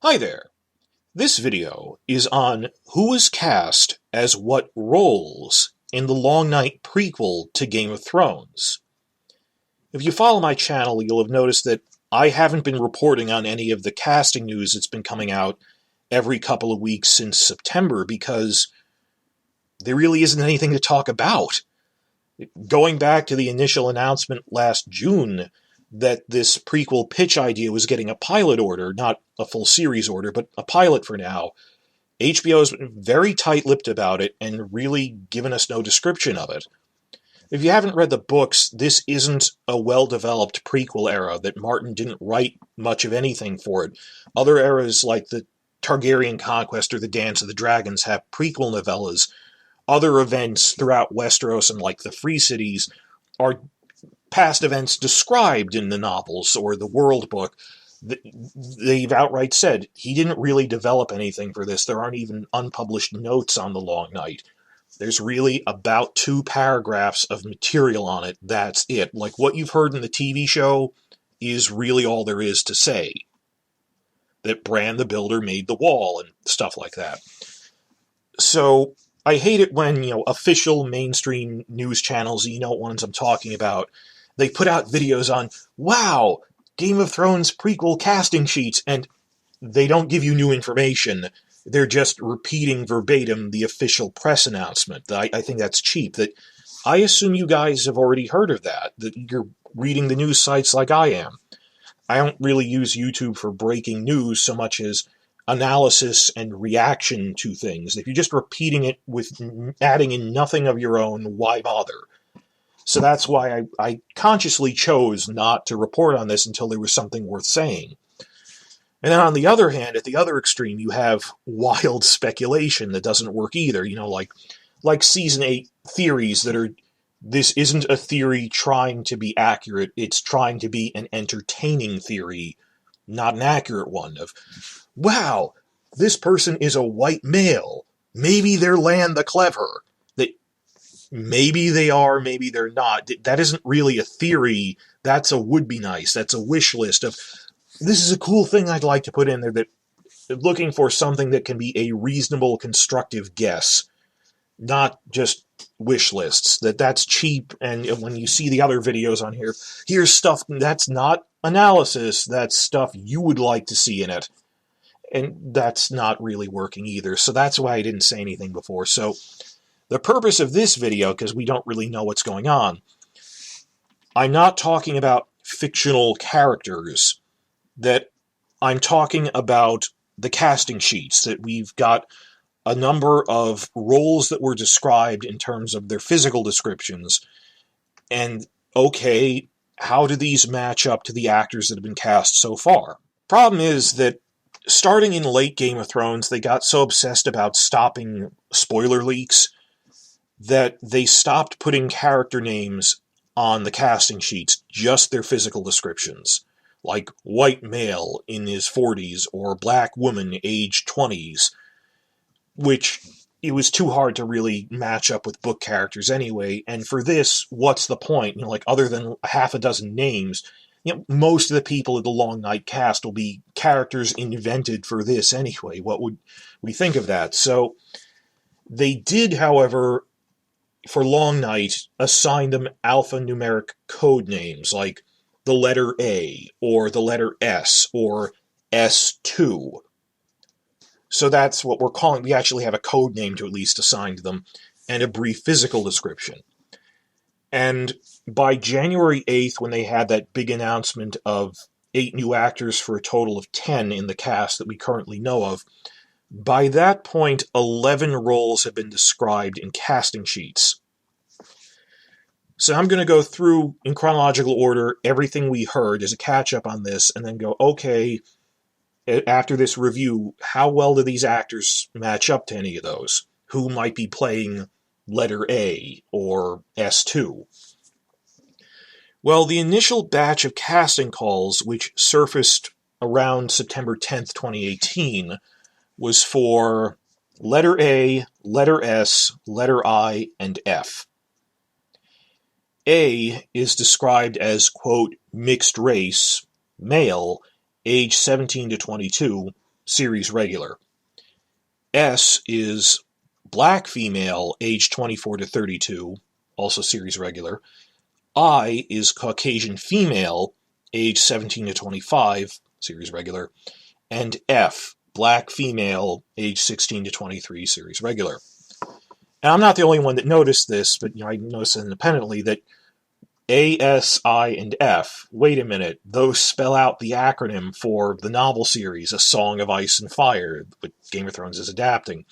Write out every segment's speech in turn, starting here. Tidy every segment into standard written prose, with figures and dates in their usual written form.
Hi there. This video is on who was cast as what roles in the Long Night prequel to Game of Thrones. If you follow my channel, you'll have noticed that I haven't been reporting on any of the casting news that's been coming out every couple of weeks since September because there really isn't anything to talk about. Going back to the initial announcement last June that this prequel pitch idea was getting a pilot order, not a full series order, but a pilot for now, HBO's been very tight-lipped about it and really given us no description of it. If you haven't read the books, this isn't a well-developed prequel era that Martin didn't write much of anything for it. Other eras like the Targaryen Conquest or the Dance of the Dragons have prequel novellas. Other events throughout Westeros and like the Free Cities are past events described in the novels or the World Book. They've outright said he didn't really develop anything for this. There aren't even unpublished notes on the Long Night. There's really about 2 paragraphs of material on it. That's it. Like what you've heard in the TV show is really all there is to say. That Bran the Builder made the wall and stuff like that. So I hate it when, official mainstream news channels, ones I'm talking about, they put out videos on, wow, Game of Thrones prequel casting sheets, and they don't give you new information. They're just repeating verbatim the official press announcement. I think that's cheap. That I assume you guys have already heard of that you're reading the news sites like I am. I don't really use YouTube for breaking news so much as analysis and reaction to things. If you're just repeating it with adding in nothing of your own, why bother? So that's why I consciously chose not to report on this until there was something worth saying. And then on the other hand, at the other extreme, you have wild speculation that doesn't work either. Like Season 8 theories that are, this isn't a theory trying to be accurate, it's trying to be an entertaining theory, not an accurate one of, wow, this person is a white male. Maybe they're Lan the Clever. Maybe they are, maybe they're not. That isn't really a theory. That's a would be nice. That's a wish list of, this is a cool thing I'd like to put in there, that looking for something that can be a reasonable, constructive guess, not just wish lists. That's cheap, and when you see the other videos on here, here's stuff that's not analysis, that's stuff you would like to see in it. And that's not really working either. So that's why I didn't say anything before. So the purpose of this video, because we don't really know what's going on, I'm not talking about fictional characters, that I'm talking about the casting sheets, that we've got a number of roles that were described in terms of their physical descriptions, and okay, how do these match up to the actors that have been cast so far? Problem is that starting in late Game of Thrones, they got so obsessed about stopping spoiler leaks that they stopped putting character names on the casting sheets, just their physical descriptions, like white male in his 40s or black woman age 20s, which it was too hard to really match up with book characters anyway. And for this, what's the point? Other than half a dozen names, most of the people of the Long Night cast will be characters invented for this anyway. What would we think of that? So they did, however, for Long Night, assign them alphanumeric code names, like the letter A, or the letter S, or S2. So that's what we're calling, we actually have a code name to at least assign to them, and a brief physical description. And by January 8th, when they had that big announcement of 8 new actors for a total of 10 in the cast that we currently know of, by that point, 11 roles have been described in casting sheets. So I'm going to go through, in chronological order, everything we heard as a catch-up on this, and then go, okay, after this review, how well do these actors match up to any of those? Who might be playing letter A or S2? Well, the initial batch of casting calls, which surfaced around September 10th, 2018, was for letter A, letter S, letter I, and F. A is described as, quote, mixed race, male, age 17 to 22, series regular. S is black female, age 24 to 32, also series regular. I is Caucasian female, age 17 to 25, series regular. And F, black female, age 16 to 23, series regular. And I'm not the only one that noticed this, but I noticed independently that A, S, I, and F, wait a minute, those spell out the acronym for the novel series, A Song of Ice and Fire, which Game of Thrones is adapting.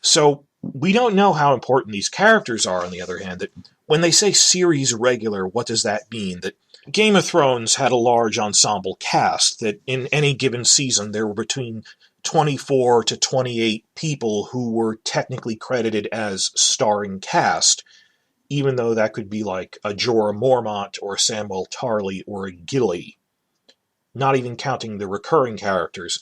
So we don't know how important these characters are, on the other hand. That when they say series regular, what does that mean? That Game of Thrones had a large ensemble cast, that in any given season there were between 24 to 28 people who were technically credited as starring cast, even though that could be like a Jorah Mormont or a Samwell Tarly or a Gilly, not even counting the recurring characters.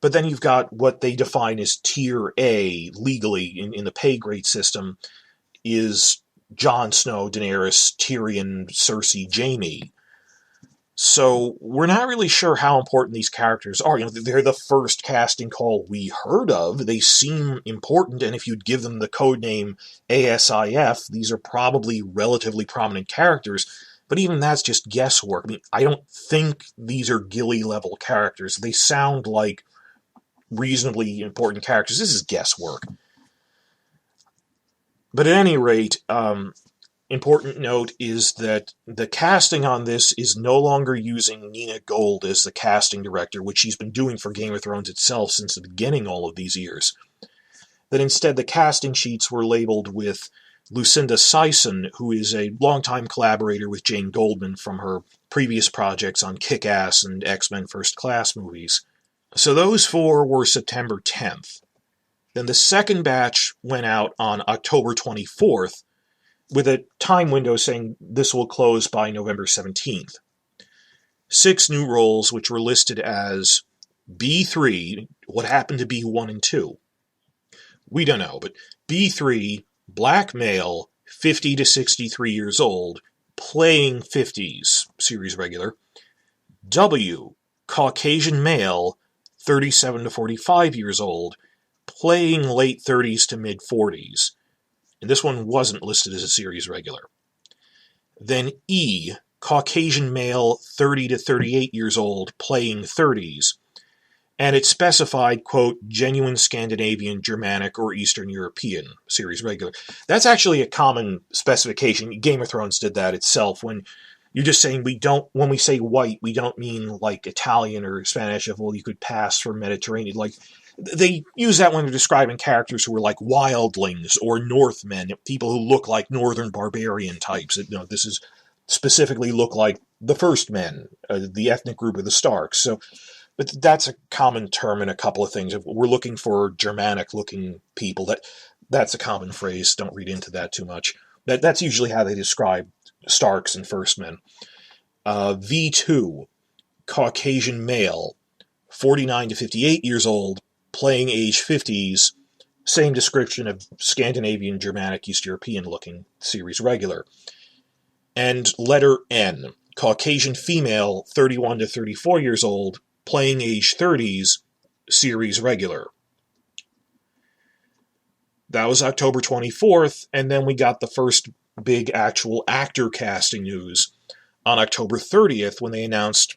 But then you've got what they define as Tier A, legally, in the pay grade system, is Jon Snow, Daenerys, Tyrion, Cersei, Jaime. So we're not really sure how important these characters are. They're the first casting call we heard of. They seem important, and if you'd give them the codename ASIF, these are probably relatively prominent characters. But even that's just guesswork. I don't think these are Gilly-level characters. They sound like reasonably important characters. This is guesswork. But at any rate, important note is that the casting on this is no longer using Nina Gold as the casting director, which she's been doing for Game of Thrones itself since the beginning all of these years. That instead the casting sheets were labeled with Lucinda Sison, who is a longtime collaborator with Jane Goldman from her previous projects on Kick-Ass and X-Men First Class movies. So those four were September 10th. Then the second batch went out on October 24th, with a time window saying this will close by November 17th. 6 new roles, which were listed as B3, what happened to B1 and 2? We don't know, but B3, black male, 50 to 63 years old, playing 50s, series regular. W, Caucasian male, 37 to 45 years old, playing late 30s to mid 40s. And this one wasn't listed as a series regular. Then E, Caucasian male, 30 to 38 years old, playing 30s. And it specified, quote, genuine Scandinavian, Germanic, or Eastern European, series regular. That's actually a common specification. Game of Thrones did that itself. When you're just saying when we say white, we don't mean like Italian or Spanish, well, you could pass for Mediterranean. Like, they use that when they're describing characters who are like wildlings or Northmen, people who look like northern barbarian types. This is specifically look like the First Men, the ethnic group of the Starks. But that's a common term in a couple of things. If we're looking for Germanic-looking people, that's a common phrase. Don't read into that too much. That's usually how they describe Starks and First Men. V2, Caucasian male, 49 to 58 years old, playing age 50s, same description of Scandinavian, Germanic, East European looking, series regular. And letter N, Caucasian female, 31 to 34 years old, playing age 30s, series regular. That was October 24th, and then we got the first big actual actor casting news on October 30th when they announced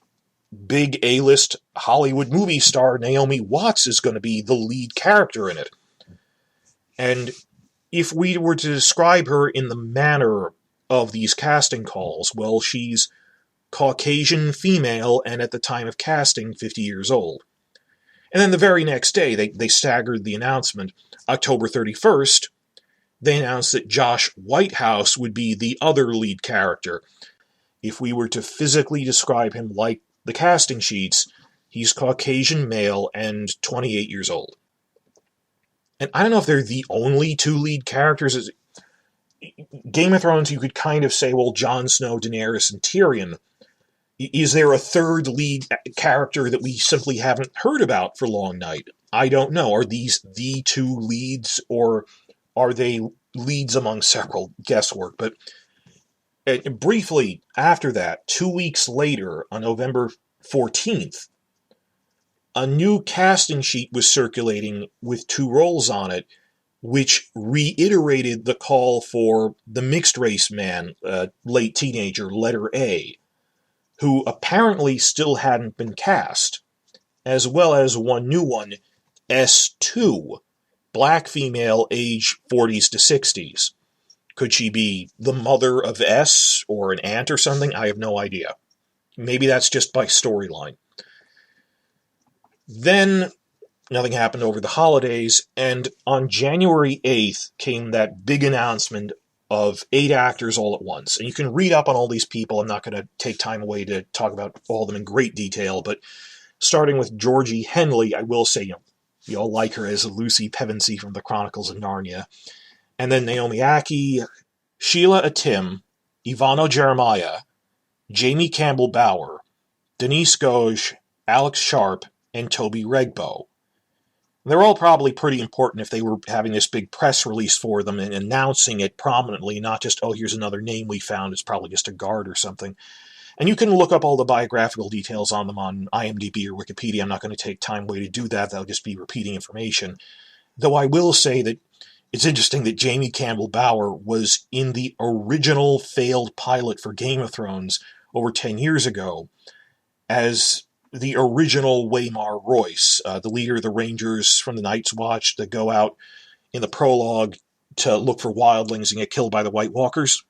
big A-list Hollywood movie star Naomi Watts is going to be the lead character in it. And if we were to describe her in the manner of these casting calls, well, she's Caucasian female and at the time of casting 50 years old. And then the very next day, they staggered the announcement. October 31st, they announced that Josh Whitehouse would be the other lead character. If we were to physically describe him like the casting sheets, he's Caucasian male and 28 years old. And I don't know if they're the only 2 lead characters. Game of Thrones, you could kind of say, well, Jon Snow, Daenerys, and Tyrion. Is there a third lead character that we simply haven't heard about for Long Night? I don't know. Are these the 2 leads, or are they leads among several? Guesswork. But briefly after that, 2 weeks later, on November 14th, a new casting sheet was circulating with 2 roles on it, which reiterated the call for the mixed-race man, late teenager, letter A, who apparently still hadn't been cast, as well as one new one, S2, black female, age 40s to 60s. Could she be the mother of S, or an aunt or something? I have no idea. Maybe that's just by storyline. Then nothing happened over the holidays, and on January 8th came that big announcement of 8 actors all at once. And you can read up on all these people. I'm not going to take time away to talk about all of them in great detail, but starting with Georgie Henley, I will say, you all like her as Lucy Pevensey from the Chronicles of Narnia. And then Naomi Ackie, Sheila Atim, Ivano Jeremiah, Jamie Campbell Bower, Denise Gauge, Alex Sharp, and Toby Regbo. They're all probably pretty important if they were having this big press release for them and announcing it prominently, not just, oh, here's another name we found, it's probably just a guard or something. And you can look up all the biographical details on them on IMDb or Wikipedia. I'm not going to take time away to do that. That'll just be repeating information. Though I will say that it's interesting that Jamie Campbell Bower was in the original failed pilot for Game of Thrones over 10 years ago as the original Waymar Royce, the leader of the Rangers from the Night's Watch that go out in the prologue to look for wildlings and get killed by the White Walkers.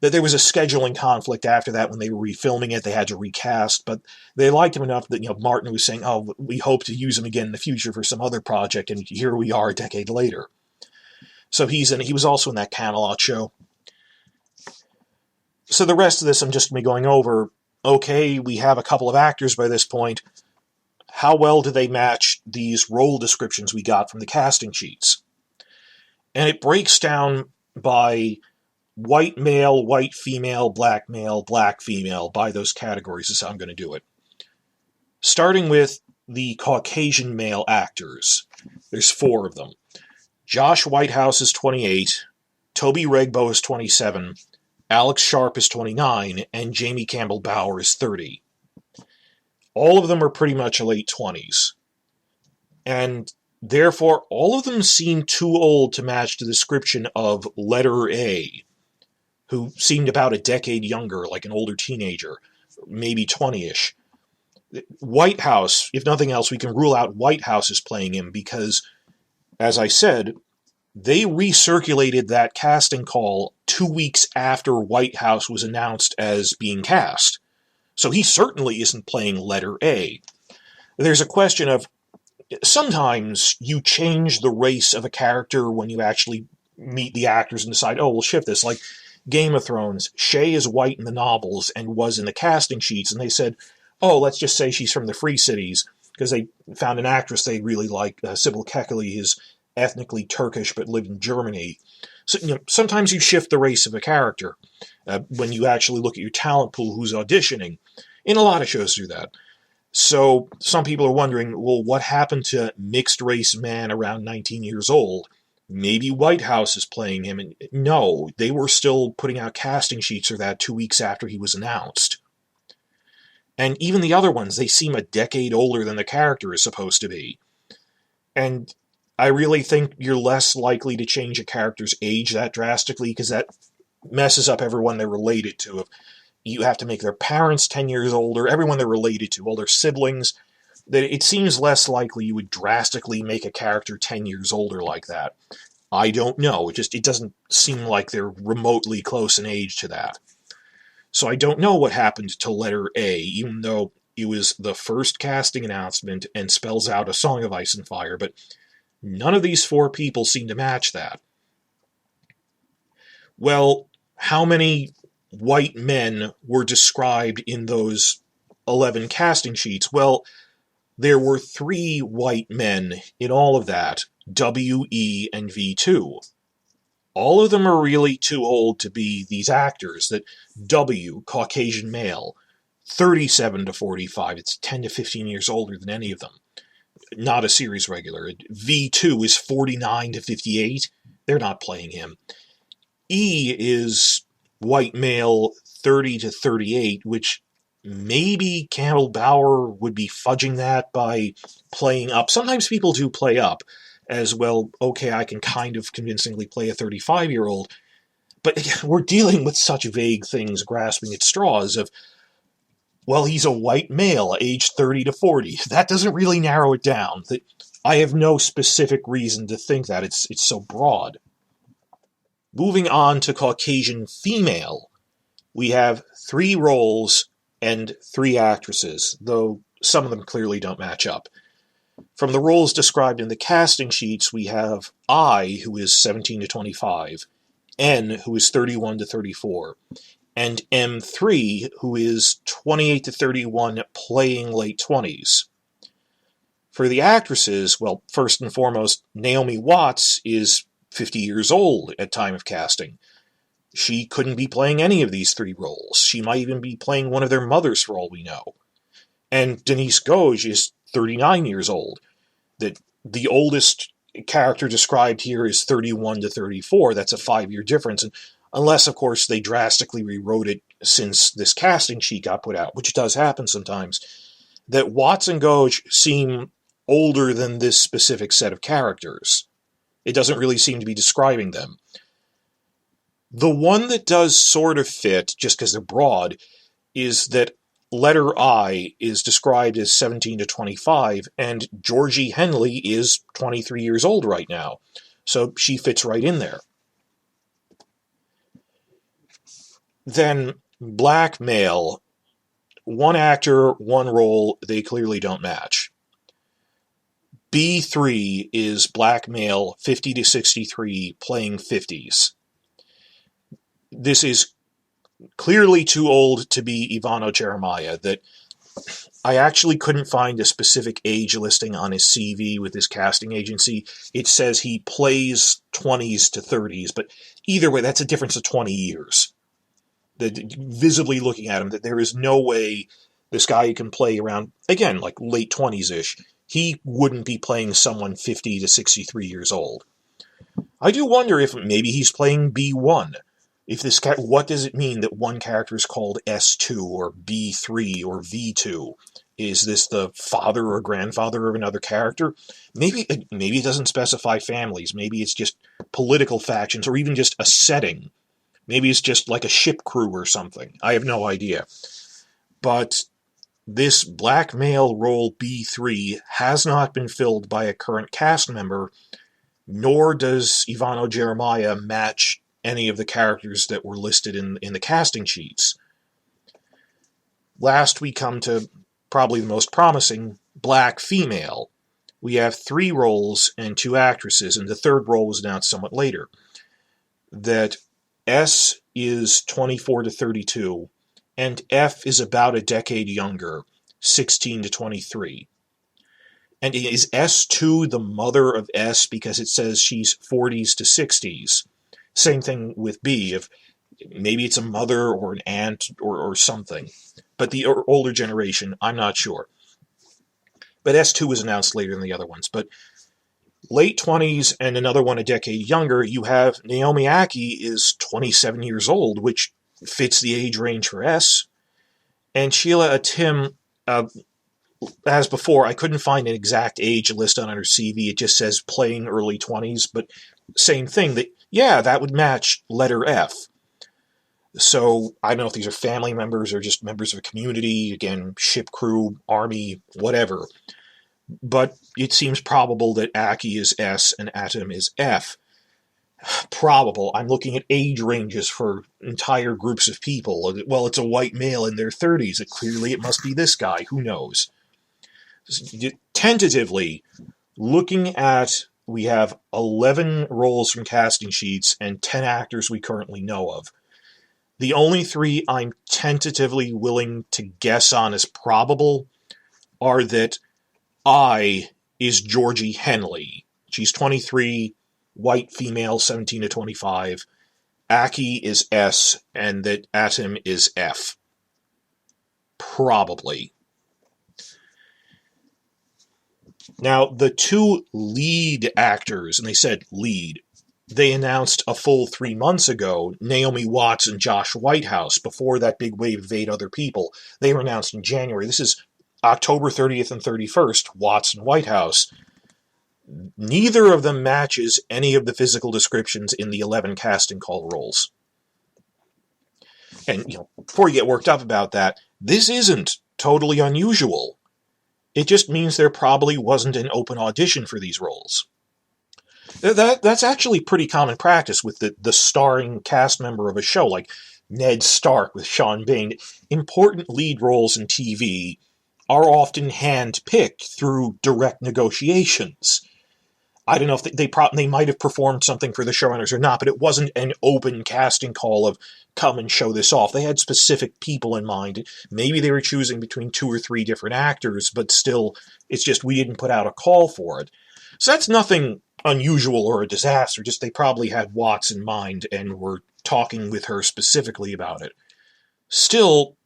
That there was a scheduling conflict after that when they were refilming it. They had to recast, but they liked him enough that Martin was saying, oh, we hope to use him again in the future for some other project, and here we are a decade later. So he was also in that Camelot show. So the rest of this I'm just going to be going over. Okay, we have a couple of actors by this point. How well do they match these role descriptions we got from the casting sheets? And it breaks down by white male, white female, black female, by those categories is how I'm going to do it. Starting with the Caucasian male actors. There's 4 of them. Josh Whitehouse is 28, Toby Regbo is 27, Alex Sharp is 29, and Jamie Campbell Bower is 30. All of them are pretty much late 20s. And therefore, all of them seem too old to match the description of letter A, who seemed about a decade younger, like an older teenager, maybe 20-ish. Whitehouse, if nothing else, we can rule out Whitehouse is playing him because, as I said, they recirculated that casting call 2 weeks after Whitehouse was announced as being cast. So he certainly isn't playing letter A. There's a question of, sometimes you change the race of a character when you actually meet the actors and decide, oh, we'll shift this. Like Game of Thrones, Shay is white in the novels and was in the casting sheets, and they said, oh, let's just say she's from the Free Cities, because they found an actress they really like, Sybil Kekilli, is ethnically Turkish but lived in Germany. So sometimes you shift the race of a character when you actually look at your talent pool who's auditioning. And a lot of shows do that. So some people are wondering, well, what happened to mixed race man around 19 years old? Maybe Whitehouse is playing him. And no, they were still putting out casting sheets for that 2 weeks after he was announced. And even the other ones, they seem a decade older than the character is supposed to be. And I really think you're less likely to change a character's age that drastically because that messes up everyone they're related to. If you have to make their parents 10 years older, everyone they're related to, all their siblings, that it seems less likely you would drastically make a character 10 years older like that. I don't know. It doesn't seem like they're remotely close in age to that. So I don't know what happened to letter A, even though it was the first casting announcement and spells out A Song of Ice and Fire, but none of these 4 people seem to match that. Well, how many white men were described in those 11 casting sheets? Well, there were 3 white men in all of that, W, E, and V2. All of them are really too old to be these actors. That W, Caucasian male, 37 to 45. It's 10 to 15 years older than any of them. Not a series regular. V2 is 49 to 58. They're not playing him. E is white male, 30 to 38, which maybe Campbell Bower would be fudging that by playing up. Sometimes people do play up as well. Okay, I can kind of convincingly play a 35-year-old, but we're dealing with such vague things grasping at straws of, well, he's a white male, age 30 to 40. That doesn't really narrow it down. I have no specific reason to think that. It's so broad. Moving on to Caucasian female, we have 3 roles and 3 actresses, though some of them clearly don't match up. From the roles described in the casting sheets, we have I, who is 17 to 25, N, who is 31 to 34, and M3, who is 28 to 31, playing late 20s. For the actresses, well, first and foremost, Naomi Watts is 50 years old at time of casting. She couldn't be playing any of these 3 roles. She might even be playing one of their mothers for all we know. And Denise Gouge is 39 years old. The oldest character described here is 31 to 34. That's a 5-year difference. And unless, of course, they drastically rewrote it since this casting sheet got put out, which does happen sometimes, that Watts and Gouge seem older than this specific set of characters. It doesn't really seem to be describing them. The one that does sort of fit, just because they're broad, is that letter I is described as 17 to 25, and Georgie Henley is 23 years old right now. So she fits right in there. Then black male, 1 actor, 1 role, they clearly don't match. B3 is black male, 50 to 63, playing 50s. This is clearly too old to be Ivano Jeremiah. That I actually couldn't find a specific age listing on his CV with his casting agency. It says he plays 20s to 30s, but either way, that's a difference of 20 years. Visibly looking at him, that there is no way this guy can play around, again, like late 20s-ish. He wouldn't be playing someone 50 to 63 years old. I do wonder if maybe he's playing B1. If this what does it mean that one character is called S2 or B3 or V2? Is this the father or grandfather of another character? Maybe it doesn't specify families. Maybe it's just political factions or even just a setting. Maybe it's just like a ship crew or something. I have no idea. But this black male role B3 has not been filled by a current cast member, nor does Ivano Jeremiah match any of the characters that were listed in the casting sheets. Last, we come to probably the most promising, black female. We have 3 roles and 2 actresses, and the 3rd role was announced somewhat later. That S is 24 to 32, and F is about a decade younger, 16 to 23. And is S2 the mother of S because it says she's 40s to 60s? Same thing with B, if maybe it's a mother or an aunt or something. But the older generation, I'm not sure. But S2 was announced later than the other ones. But late 20s and another one a decade younger, you have Naomi Ackie is 27 years old, which fits the age range for S. And Sheila Atim, as before, I couldn't find an exact age list on her CV. It just says playing early 20s, but same thing. That would match letter F. So I don't know if these are family members or just members of a community, again, ship crew, army, whatever. But it seems probable that Ackie is S and Atom is F. Probable. I'm looking at age ranges for entire groups of people. Well, it's a white male in their 30s. Clearly it must be this guy. Who knows? Tentatively, looking at, we have 11 roles from casting sheets and 10 actors we currently know of. The only 3 I'm tentatively willing to guess on as probable are that I is Georgie Henley. She's 23, white female, 17 to 25. Ackie is S, and that Atom is F. Probably. Now, the 2 lead actors, and they said lead, they announced a full 3 months ago Naomi Watts and Josh Whitehouse before that big wave of 8 other people. They were announced in January. This is October 30th and 31st, Watts and Whitehouse. Neither of them matches any of the physical descriptions in the 11 casting call roles. And, before you get worked up about that, this isn't totally unusual. It just means there probably wasn't an open audition for these roles. That's actually pretty common practice with the starring cast member of a show, like Ned Stark with Sean Bain. Important lead roles in TV are often hand-picked through direct negotiations. I don't know if they might have performed something for the showrunners or not, but it wasn't an open casting call of come and show this off. They had specific people in mind. Maybe they were choosing between 2 or 3 different actors, but still, it's just we didn't put out a call for it. So that's nothing unusual or a disaster, just they probably had Watts in mind and were talking with her specifically about it. Still,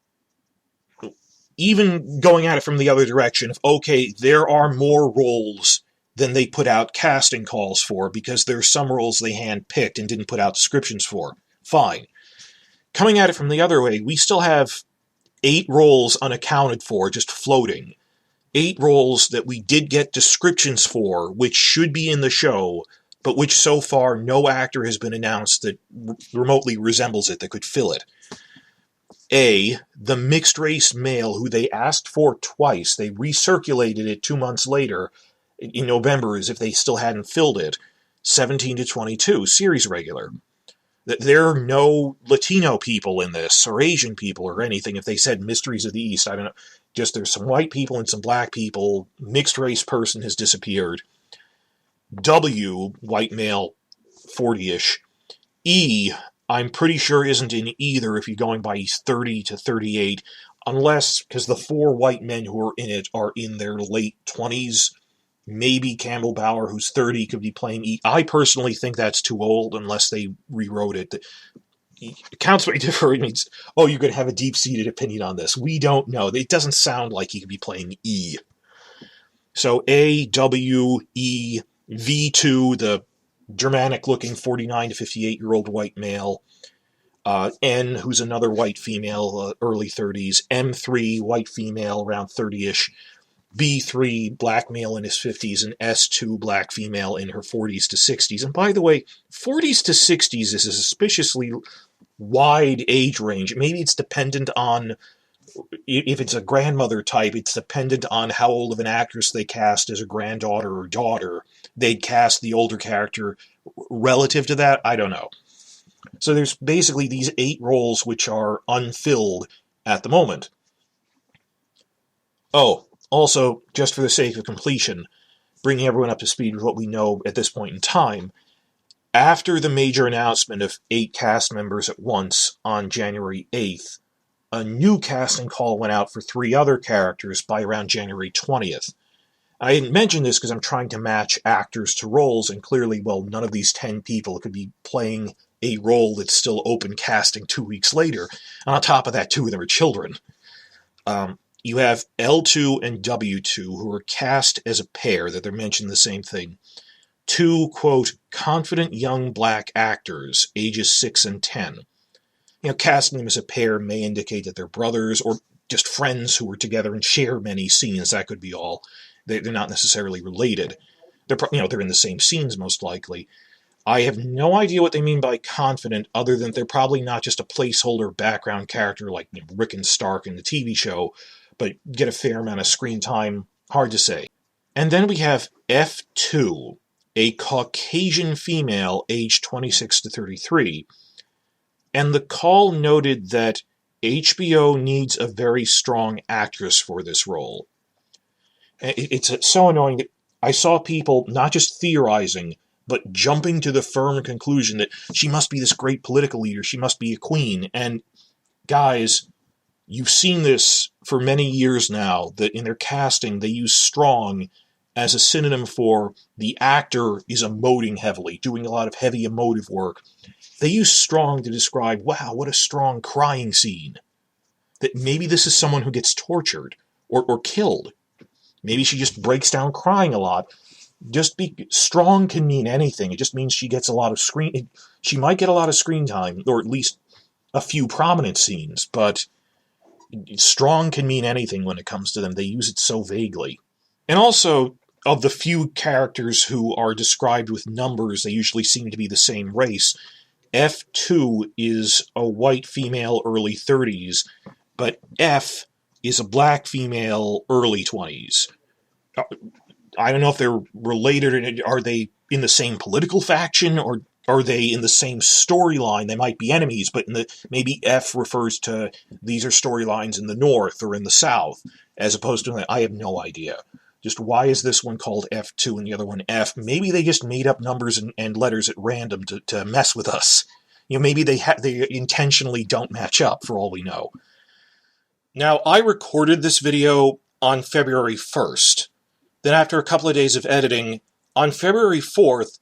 even going at it from the other direction, if, okay, there are more roles than they put out casting calls for because there's some roles they hand-picked and didn't put out descriptions for. Fine. Coming at it from the other way, we still have 8 roles unaccounted for, just floating. 8 roles that we did get descriptions for, which should be in the show, but which so far no actor has been announced that remotely resembles it that could fill it. A, the mixed-race male who they asked for twice. They recirculated it 2 months later, in November, as if they still hadn't filled it. 17 to 22, series regular. There are no Latino people in this, or Asian people, or anything. If they said Mysteries of the East, I don't know. Just there's some white people and some black people. Mixed-race person has disappeared. W, white male, 40-ish. E, I'm pretty sure isn't in either if you're going by 30 to 38, unless, because the 4 white men who are in it are in their late 20s. Maybe Campbell Bower, who's 30, could be playing E. I personally think that's too old unless they rewrote it. Accounts may differ. It means, you could have a deep-seated opinion on this. We don't know. It doesn't sound like he could be playing E. So A, W, E, V2, the Germanic-looking 49 to 58-year-old white male. N, who's another white female, early 30s. M3, white female, around 30-ish. B3, black male in his 50s, and S2, black female in her 40s to 60s. And by the way, 40s to 60s is a suspiciously wide age range. Maybe it's dependent on, if it's a grandmother type, it's dependent on how old of an actress they cast as a granddaughter or daughter. They'd cast the older character relative to that. I don't know. So there's basically these 8 roles which are unfilled at the moment. Also, just for the sake of completion, bringing everyone up to speed with what we know at this point in time, after the major announcement of 8 cast members at once on January 8th, a new casting call went out for 3 other characters by around January 20th. I didn't mention this because I'm trying to match actors to roles, and clearly, none of these 10 people could be playing a role that's still open casting 2 weeks later. And on top of that, 2 of them are children. You have L2 and W2, who are cast as a pair, that they're mentioning the same thing. 2, quote, confident young black actors, ages 6 and 10. Casting them as a pair may indicate that they're brothers, or just friends who are together and share many scenes. That could be all. They're not necessarily related. They're in the same scenes, most likely. I have no idea what they mean by confident, other than they're probably not just a placeholder background character like Rick and Stark in the TV show, but get a fair amount of screen time. Hard to say. And then we have F2, a Caucasian female aged 26 to 33. And the call noted that HBO needs a very strong actress for this role. It's so annoying that I saw people not just theorizing, but jumping to the firm conclusion that she must be this great political leader, she must be a queen. And guys, you've seen this for many years now, that in their casting they use strong as a synonym for the actor is emoting heavily, doing a lot of heavy emotive work. They use strong to describe, wow, what a strong crying scene. That maybe this is someone who gets tortured or killed. Maybe she just breaks down crying a lot. strong can mean anything. It just means she gets a lot of screen. She might get a lot of screen time, or at least a few prominent scenes, but strong can mean anything when it comes to them. They use it so vaguely. And also, of the few characters who are described with numbers, they usually seem to be the same race. F2 is a white female, early 30s, but F is a black female, early 20s. I don't know if they're related, or are they in the same political faction, or are they in the same storyline? They might be enemies, but maybe F refers to these are storylines in the North or in the South, as opposed to, I have no idea. Just why is this one called F2 and the other one F? Maybe they just made up numbers and letters at random to mess with us. Maybe they intentionally don't match up, for all we know. Now, I recorded this video on February 1st. Then after a couple of days of editing, on February 4th,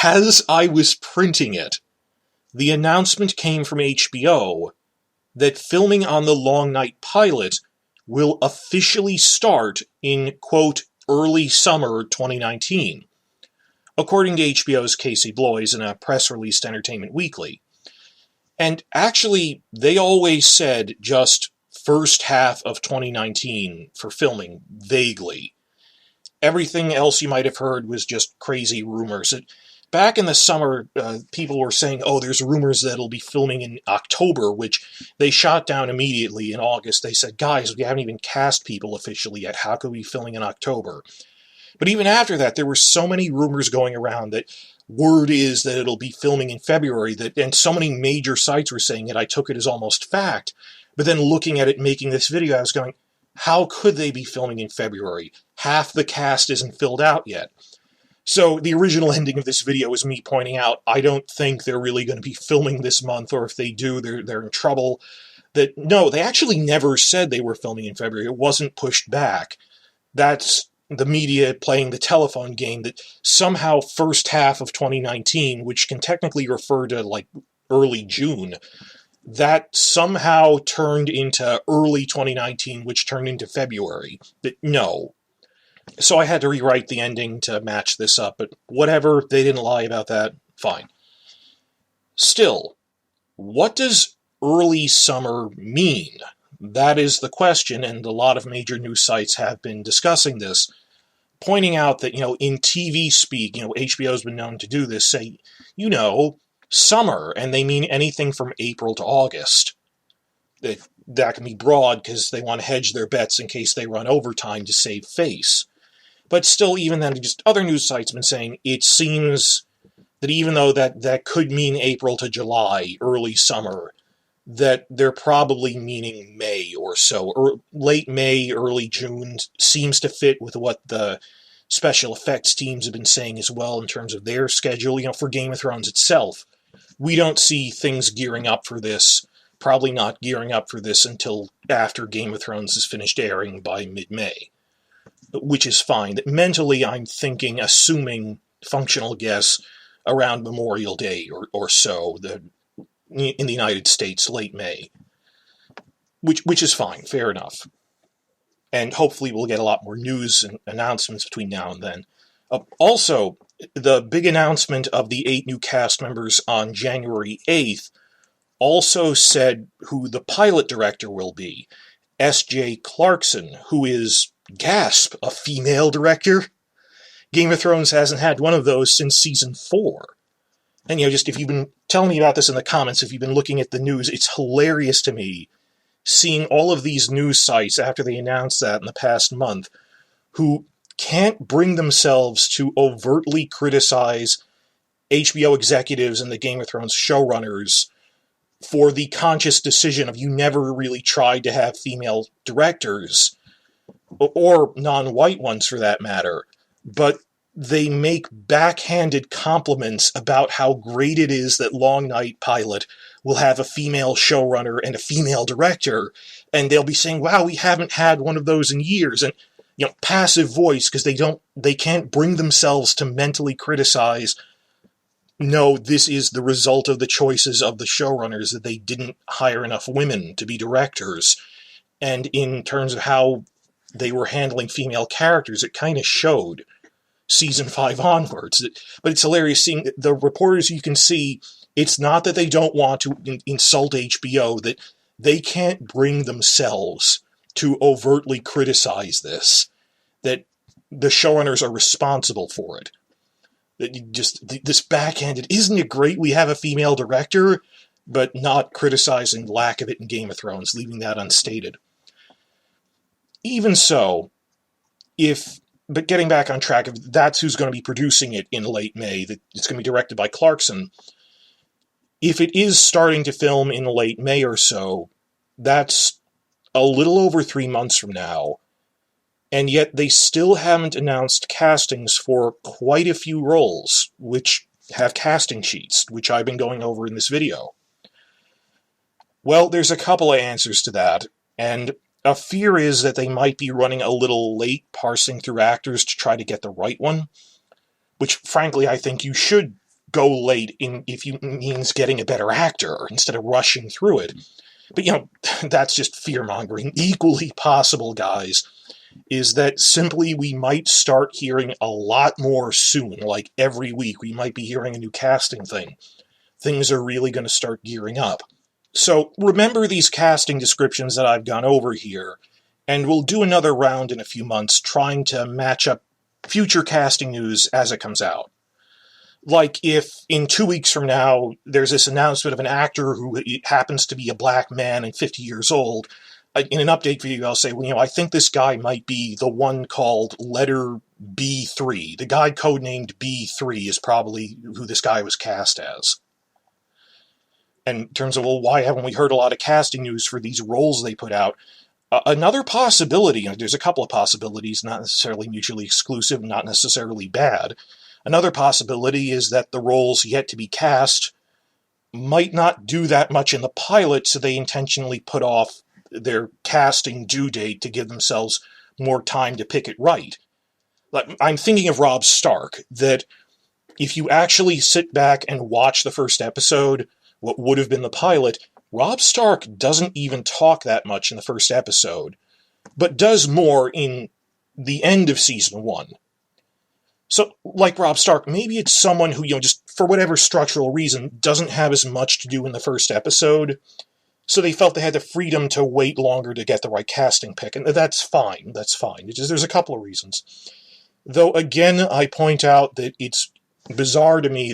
as I was printing it, the announcement came from HBO that filming on the Long Night pilot will officially start in, quote, early summer 2019, according to HBO's Casey Bloys in a press release to Entertainment Weekly. And actually, they always said just first half of 2019 for filming, vaguely. Everything else you might have heard was just crazy rumors. Back in the summer, people were saying, there's rumors that it'll be filming in October, which they shot down immediately in August. They said, guys, we haven't even cast people officially yet. How could we be filming in October? But even after that, there were so many rumors going around that word is that it'll be filming in February, and so many major sites were saying it, I took it as almost fact. But then looking at it, making this video, I was going, how could they be filming in February? Half the cast isn't filled out yet. So the original ending of this video is me pointing out, I don't think they're really going to be filming this month, or if they do, they're in trouble. That no, they actually never said they were filming in February. It wasn't pushed back. That's the media playing the telephone game that somehow first half of 2019, which can technically refer to like early June, that somehow turned into early 2019, which turned into February. But no. So I had to rewrite the ending to match this up, but whatever, they didn't lie about that, fine. Still, what does early summer mean? That is the question, and a lot of major news sites have been discussing this, pointing out that, in TV speak, HBO's been known to do this, say, summer, and they mean anything from April to August. That can be broad because they want to hedge their bets in case they run overtime to save face. But still, even then, just other news sites have been saying it seems that even though that could mean April to July, early summer, that they're probably meaning May or so, or late May, early June seems to fit with what the special effects teams have been saying as well in terms of their schedule, for Game of Thrones itself. We don't see things gearing up for this, probably not gearing up for this until after Game of Thrones is finished airing by mid-May, which is fine. Mentally, I'm thinking, assuming, functional guess, around Memorial Day or so, in the United States, late May, which is fine, fair enough. And hopefully we'll get a lot more news and announcements between now and then. Also, the big announcement of the 8 new cast members on January 8th also said who the pilot director will be. S.J. Clarkson, who is, gasp, a female director? Game of Thrones hasn't had one of those since season 4. And, just if you've been telling me about this in the comments, if you've been looking at the news, it's hilarious to me seeing all of these news sites after they announced that in the past month who can't bring themselves to overtly criticize HBO executives and the Game of Thrones showrunners for the conscious decision of you never really tried to have female directors, or non-white ones for that matter, but they make backhanded compliments about how great it is that Long Night Pilot will have a female showrunner and a female director, and they'll be saying, wow, we haven't had one of those in years, and passive voice, because they can't bring themselves to mentally criticize, no, this is the result of the choices of the showrunners, that they didn't hire enough women to be directors, and in terms of how they were handling female characters, it kind of showed. season 5 onwards. But it's hilarious seeing the reporters. You can see it's not that they don't want to insult HBO, that they can't bring themselves to overtly criticize this, that the showrunners are responsible for it. That this backhanded, isn't it great we have a female director, but not criticizing the lack of it in Game of Thrones, leaving that unstated. Even so, but getting back on track, if that's who's going to be producing it in late May, that it's going to be directed by Clarkson. If it is starting to film in late May or so, that's a little over 3 months from now, and yet they still haven't announced castings for quite a few roles, which have casting sheets, which I've been going over in this video. Well, there's a couple of answers to that, and a fear is that they might be running a little late parsing through actors to try to get the right one, which, frankly, I think you should go late if it means getting a better actor instead of rushing through it. But, that's just fear-mongering. Equally possible, guys, is that simply we might start hearing a lot more soon. Like every week, we might be hearing a new casting thing. Things are really going to start gearing up. So remember these casting descriptions that I've gone over here, and we'll do another round in a few months trying to match up future casting news as it comes out. Like if in 2 weeks from now there's this announcement of an actor who happens to be a black man and 50 years old, in an update video I'll say, I think this guy might be the one called letter B3. The guy codenamed B3 is probably who this guy was cast as. And in terms of, why haven't we heard a lot of casting news for these roles they put out? Another possibility, there's a couple of possibilities, not necessarily mutually exclusive, not necessarily bad. Another possibility is that the roles yet to be cast might not do that much in the pilot, so they intentionally put off their casting due date to give themselves more time to pick it right. Like, I'm thinking of Robb Stark, that if you actually sit back and watch the first episode, what would have been the pilot, Robb Stark doesn't even talk that much in the first episode, but does more in the end of season 1. So, like Robb Stark, maybe it's someone who, just for whatever structural reason, doesn't have as much to do in the first episode, so they felt they had the freedom to wait longer to get the right casting pick, and that's fine, there's a couple of reasons. Though, again, I point out that it's bizarre to me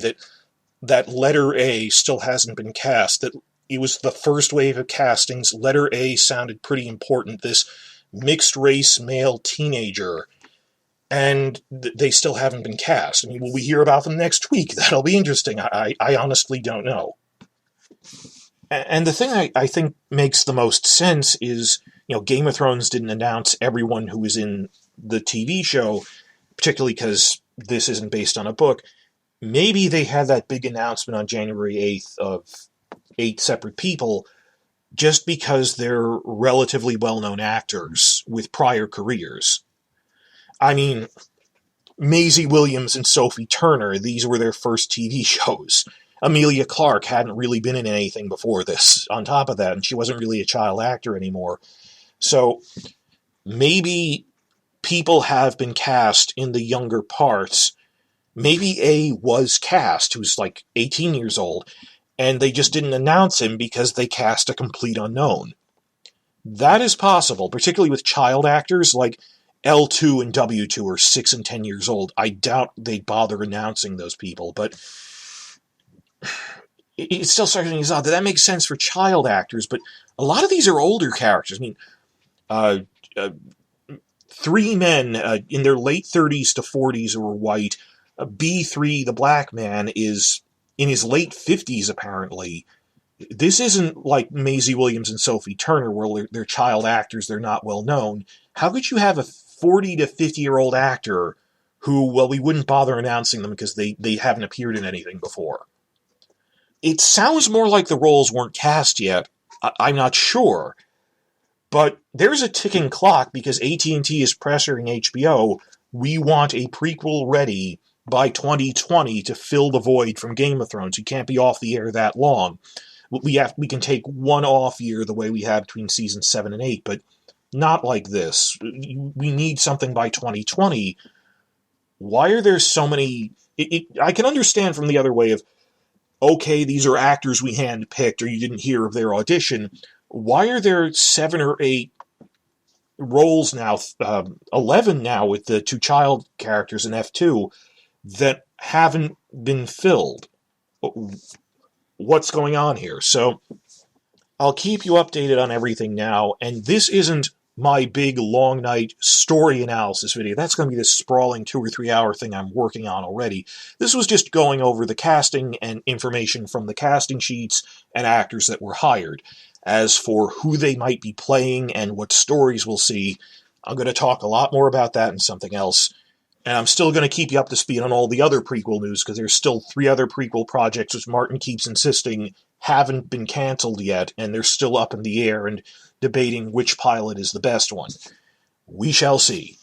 that letter A still hasn't been cast, that it was the first wave of castings. Letter A sounded pretty important, this mixed-race male teenager, and they still haven't been cast. Will we hear about them next week? That'll be interesting. I honestly don't know. And the thing I think makes the most sense is, Game of Thrones didn't announce everyone who was in the TV show, particularly because this isn't based on a book. Maybe they had that big announcement on January 8th of 8 separate people just because they're relatively well-known actors with prior careers. Maisie Williams and Sophie Turner, these were their first TV shows. Emilia Clarke hadn't really been in anything before this, on top of that, and she wasn't really a child actor anymore. So maybe people have been cast in the younger parts. Maybe A was cast, who's like 18 years old, and they just didn't announce him because they cast a complete unknown. That is possible, particularly with child actors like L2 and W2 are 6 and 10 years old. I doubt they'd bother announcing those people, but it still starts to me odd that makes sense for child actors, but a lot of these are older characters. 3 men in their late 30s to 40s who are white. B3, the black man, is in his late 50s, apparently. This isn't like Maisie Williams and Sophie Turner, where they're child actors, they're not well known. How could you have a 40 to 50-year-old actor who, we wouldn't bother announcing them because they haven't appeared in anything before? It sounds more like the roles weren't cast yet. I'm not sure. But there's a ticking clock because AT&T is pressuring HBO. We want a prequel ready by 2020 to fill the void from Game of Thrones. You can't be off the air that long. We can take one off year the way we had between season 7 and 8, but not like this. We need something by 2020. why are there so many... I can understand from the other way of, okay, these are actors we handpicked, or you didn't hear of their audition. Why are there 7 or 8 roles now, 11 now with the 2 child characters in F2 that haven't been filled? What's going on here? So I'll keep you updated on everything now, and this isn't my big long night story analysis video. That's going to be this sprawling 2 or 3 hour thing I'm working on already. This was just going over the casting and information from the casting sheets and actors that were hired. As for who they might be playing and what stories we'll see, I'm going to talk a lot more about that and something else. And I'm still going to keep you up to speed on all the other prequel news, because there's still 3 other prequel projects which Martin keeps insisting haven't been canceled yet, and they're still up in the air and debating which pilot is the best one. We shall see.